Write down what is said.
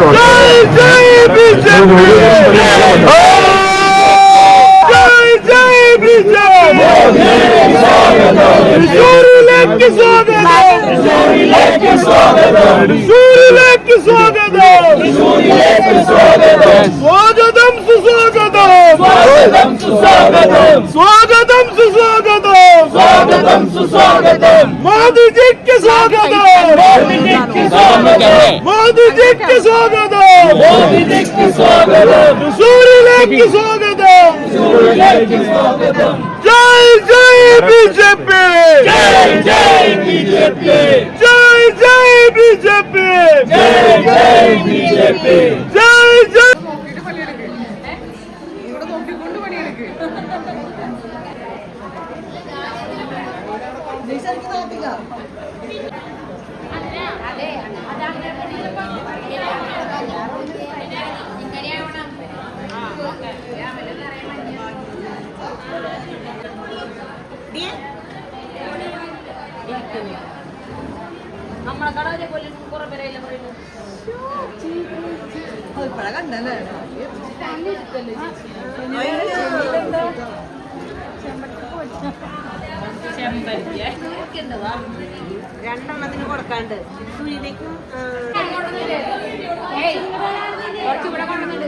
മോദിജിക്ക് സ്വാഗതം, മോദിജിക്ക് സ്വാഗതം, മോദിജിക്ക് സ്വാഗതം, തൃശ്ശൂരിലേക്ക് സ്വാഗതം, തൃശ്ശൂരിലേക്ക് സ്വാഗതം. ജയ് ജയ് ബി ജെ പി, ജയ് ജയ് ബി ജെ പി, ജയ് ജയ് ബി ജെ പി, ജയ് ജയ് ബി ജെ പി, ജയ് ജയ്. നമ്മളെ കടയിലെ പോലെ കുറെ പേരല്ലേ പറയുന്നു. രണ്ടെണ്ണത്തിന് കൊടുക്കാണ്ട് സൂര്യനേക്കും കുറച്ചുകൂടെ കൊണ്ടുവന്നില്ല.